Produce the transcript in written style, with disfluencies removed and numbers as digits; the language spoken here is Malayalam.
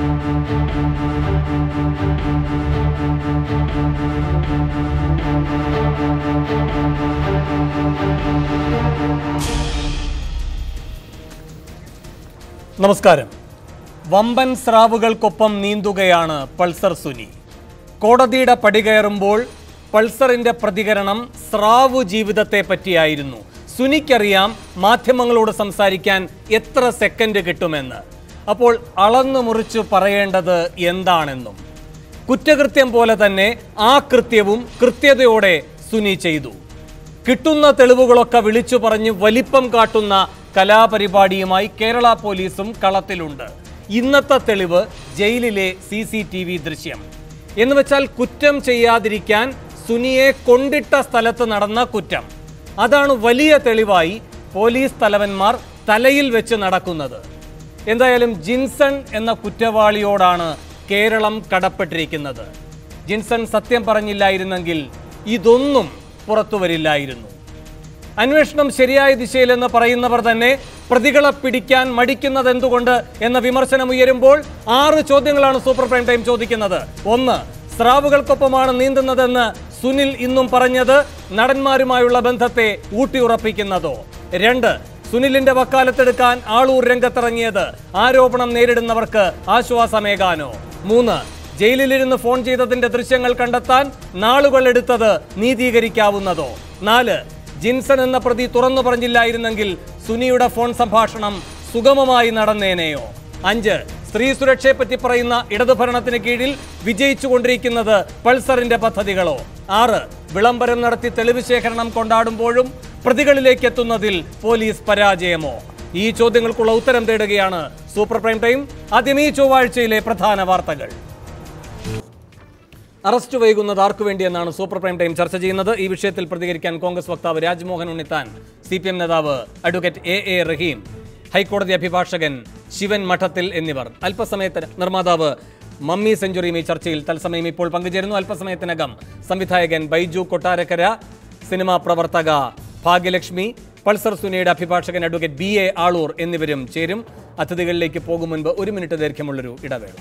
നമസ്കാരം. വമ്പൻ സ്രാവുകൾക്കൊപ്പം നീന്തുകയാണ് പൾസർ സുനി. കോടതിയുടെ പടി കയറുമ്പോൾ പൾസറിന്റെ പ്രതികരണം സ്രാവു ജീവിതത്തെ പറ്റിയായിരുന്നു. സുനിക്കറിയാം മാധ്യമങ്ങളോട് സംസാരിക്കാൻ എത്ര സെക്കൻഡ് കിട്ടുമെന്ന്. അപ്പോൾ അളന്നു മുറിച്ചു പറയേണ്ടത് എന്താണെന്നും കുറ്റകൃത്യം പോലെ തന്നെ ആ കൃത്യവും കൃത്യതയോടെ സുനി ചെയ്തു. കിട്ടുന്ന തെളിവുകളൊക്കെ വിളിച്ചു പറഞ്ഞ് വലിപ്പം കാട്ടുന്ന കലാപരിപാടിയുമായി കേരള പോലീസും കളത്തിലുണ്ട്. ഇന്നത്തെ തെളിവ് ജയിലിലെ CCTV ദൃശ്യം. എന്നുവെച്ചാൽ കുറ്റം ചെയ്യാതിരിക്കാൻ സുനിയെ കൊണ്ടിട്ട സ്ഥലത്ത് നടന്ന കുറ്റം. അതാണ് വലിയ തെളിവായി പോലീസ് തലവന്മാർ തലയിൽ വെച്ച് നടക്കുന്നത്. എന്തായാലും ജിൻസൺ എന്ന കുറ്റവാളിയോടാണ് കേരളം കടപ്പെട്ടിരിക്കുന്നത്. ജിൻസൺ സത്യം പറഞ്ഞില്ലായിരുന്നെങ്കിൽ ഇതൊന്നും പുറത്തു വരില്ലായിരുന്നു. അന്വേഷണം ശരിയായ ദിശയിലെന്ന് പറയുന്നവർ തന്നെ പ്രതികളെ പിടിക്കാൻ മടിക്കുന്നത് എന്തുകൊണ്ട് എന്ന വിമർശനം ഉയരുമ്പോൾ 6 ചോദ്യങ്ങളാണ് സൂപ്പർ പ്രൈം ടൈം ചോദിക്കുന്നത്. 1. സ്രാവുകൾക്കൊപ്പമാണ് നീന്തുന്നതെന്ന് സുനിൽ ഇന്നും പറഞ്ഞത് നടന്മാരുമായുള്ള ബന്ധത്തെ ഊട്ടിയുറപ്പിക്കുന്നതോ? 2. സുനിലിന്റെ വക്കാലത്തെടുക്കാൻ ആളൂർ രംഗത്തിറങ്ങിയത് ആരോപണം നേരിടുന്നവർക്ക് ആശ്വാസമേകാനോ? 3. ജയിലിലിരുന്ന് ഫോൺ ചെയ്തതിന്റെ ദൃശ്യങ്ങൾ കണ്ടെത്താൻ നാളുകൾ എടുത്തത് നീതീകരിക്കാവുന്നതോ? 4. ജിൻസൺ എന്ന പ്രതി തുറന്നു പറഞ്ഞില്ലായിരുന്നെങ്കിൽ സുനിയുടെ ഫോൺ സംഭാഷണം സുഗമമായി നടന്നേനെയോ? 5. സ്ത്രീ സുരക്ഷയെപ്പറ്റി പറയുന്ന ഇടതുഭരണത്തിന് കീഴിൽ വിജയിച്ചുകൊണ്ടിരിക്കുന്നത് പൾസറിന്റെ പദ്ധതികളോ? 6. വിളംബരം നടത്തി തെളിവ് ശേഖരണം കൊണ്ടാടുമ്പോഴും പ്രതികളിലേക്ക് എത്തുന്നതിൽ പോലീസ് പരാജയമോ? ഈ ചോദ്യങ്ങൾക്കുള്ള ഉത്തരം തേടുകയാണ് സൂപ്പർ പ്രൈം ടൈം. ആദ്യം ഈ ചൊവ്വാഴ്ചയിലെ പ്രധാന വാർത്തകൾ. അറസ്റ്റ് വൈകുന്നത് ആർക്കു വേണ്ടിയെന്നാണ് സൂപ്പർ പ്രൈം ടൈം ചർച്ച ചെയ്യുന്നത്. ഈ വിഷയത്തിൽ പ്രതികരിക്കാൻ കോൺഗ്രസ് വക്താവ് രാജ്മോഹൻ ഉണ്ണിത്താൻ, CPM നേതാവ് അഡ്വക്കേറ്റ് A റഹീം, ഹൈക്കോടതി അഭിഭാഷകൻ ശിവൻ മഠത്തിൽ എന്നിവർ. അല്പസമയത്തിന് നിർമ്മാതാവ് മമ്മി സെഞ്ചുറിയും ഈ ചർച്ചയിൽ തത്സമയം ഇപ്പോൾ പങ്കുചേരുന്നു. അല്പസമയത്തിനകം സംവിധായകൻ ബൈജു കൊട്ടാരക്കര, സിനിമാ പ്രവർത്തക ഭാഗ്യലക്ഷ്മി, പൾസർ സുനിയുടെ അഭിഭാഷകൻ അഡ്വക്കേറ്റ് BA ആളൂർ എന്നിവരും ചേരും. അതിഥികളിലേക്ക് പോകും മുൻപ് 1 മിനിറ്റ് ദൈർഘ്യമുള്ളൊരു ഇടവേള.